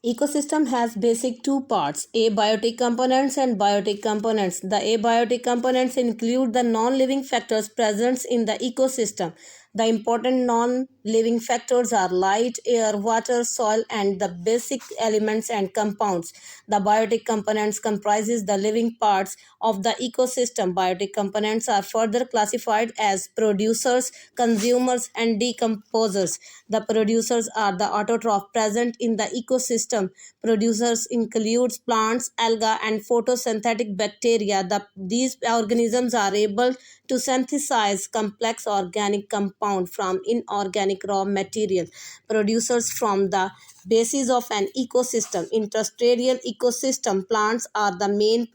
Ecosystem has basic two parts, abiotic components and biotic components. The abiotic components include the non-living factors present in the ecosystem. The important non-living factors are light, air, water, soil, and the basic elements and compounds. The biotic components comprises the living parts of the ecosystem. Biotic components are further classified as producers, consumers, and decomposers. The producers are the autotroph present in the ecosystem. Producers includes plants, algae, and photosynthetic bacteria. These organisms are able to synthesize complex organic compound from inorganic raw material. Producers from the basis of an ecosystem. In terrestrial ecosystem, plants are the main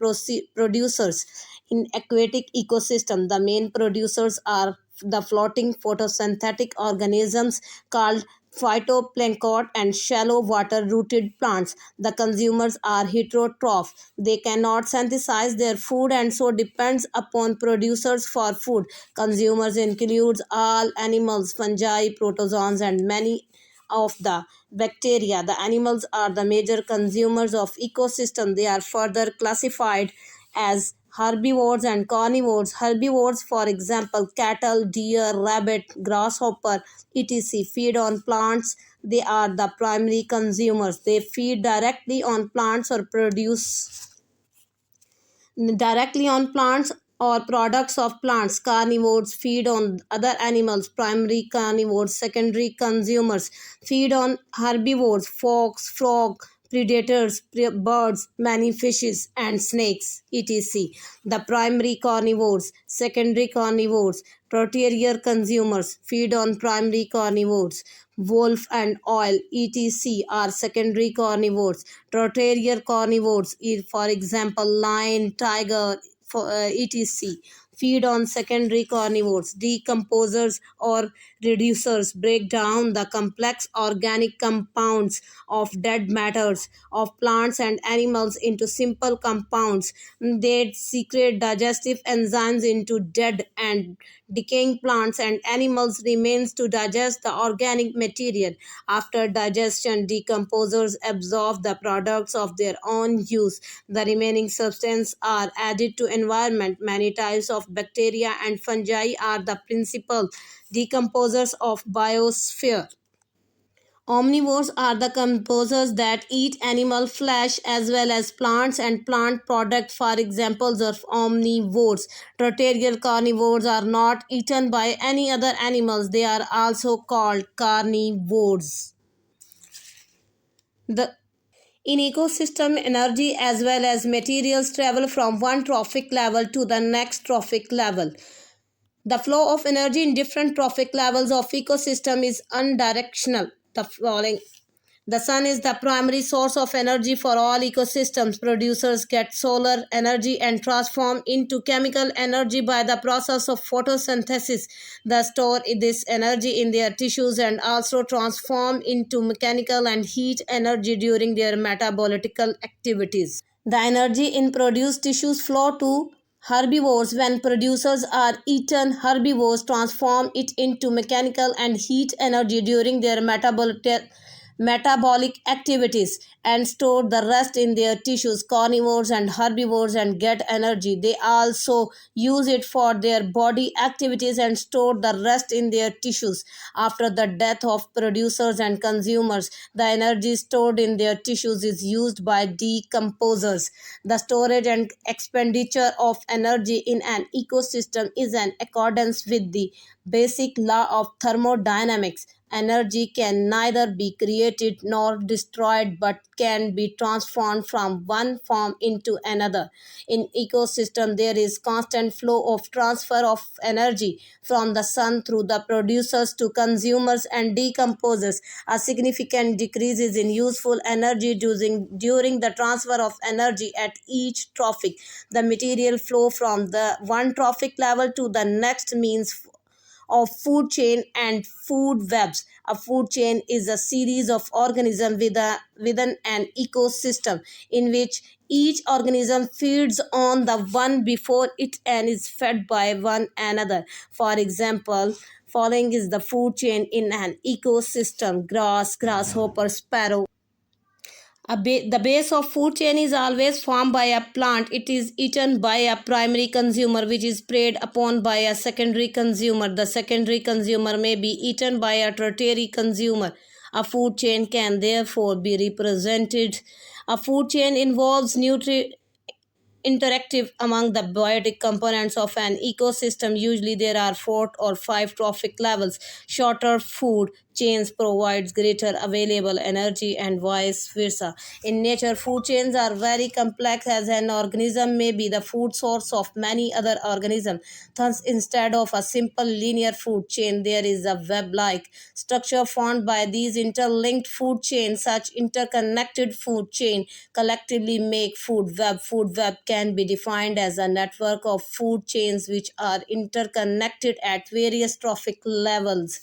producers. In aquatic ecosystem, the main producers are the floating photosynthetic organisms called phytoplankton and shallow water rooted plants. The consumers are heterotroph. They cannot synthesize their food and so depends upon producers for food. Consumers includes all animals, fungi, protozoans, and many of the bacteria. The animals are the major consumers of ecosystem. They are further classified as herbivores and carnivores. Herbivores, for example, cattle, deer, rabbit, grasshopper, etc., feed on plants. They are the primary consumers. They feed directly on plants or produce directly on plants or products of plants. Carnivores feed on other animals. Primary carnivores, secondary consumers, feed on herbivores, fox, frog, predators, birds, many fishes, and snakes, etc. The primary carnivores, secondary carnivores, tertiary consumers feed on primary carnivores. Wolf and oil, etc., are secondary carnivores. Tertiary carnivores, for example, lion, tiger, etc., feed on secondary carnivores. Decomposers or reducers break down the complex organic compounds of dead matters of plants and animals into simple compounds. They secrete digestive enzymes into dead and decaying plants and animals remains to digest the organic material. After digestion, decomposers absorb the products of their own use. The remaining substances are added to environment. Many types of bacteria and fungi are the principal decomposers of biosphere. Omnivores are the composers that eat animal flesh as well as plants and plant products. For examples of omnivores, terrestrial carnivores are not eaten by any other animals. They are also called carnivores. The in ecosystem, energy as well as materials travel from one trophic level to the next trophic level. The flow of energy in different trophic levels of ecosystem is unidirectional. The sun is the primary source of energy for all ecosystems. Producers get solar energy and transform into chemical energy by the process of photosynthesis. They store this energy in their tissues and also transform into mechanical and heat energy during their metabolical activities. The energy in produced tissues flow to herbivores. When producers are eaten, herbivores transform it into mechanical and heat energy during their metabolic activities and store the rest in their tissues. Carnivores and herbivores and get energy. They also use it for their body activities and store the rest in their tissues. After the death of producers and consumers, the energy stored in their tissues is used by decomposers. The storage and expenditure of energy in an ecosystem is in accordance with the basic law of thermodynamics. Energy can neither be created nor destroyed but can be transformed from one form into another. In ecosystem, there is constant flow of transfer of energy from the sun through the producers to consumers and decomposers. A significant decrease is in useful energy during the transfer of energy at each trophic. The material flow from the one trophic level to the next means of food chain and food webs. A food chain is a series of organisms within an ecosystem in which each organism feeds on the one before it and is fed by one another. For example, following is the food chain in an ecosystem: grass, grasshopper, sparrow, The base of food chain is always formed by a plant. It is eaten by a primary consumer, which is preyed upon by a secondary consumer. The secondary consumer may be eaten by a tertiary consumer. A food chain can therefore be represented. A food chain involves interactive among the biotic components of an ecosystem. Usually there are 4 or 5 trophic levels. Shorter food chains provides greater available energy and vice versa. In nature, food chains are very complex as an organism may be the food source of many other organisms. Thus, instead of a simple linear food chain, there is a web-like structure formed by these interlinked food chains. Such interconnected food chain collectively make food web. Food web can be defined as a network of food chains which are interconnected at various trophic levels.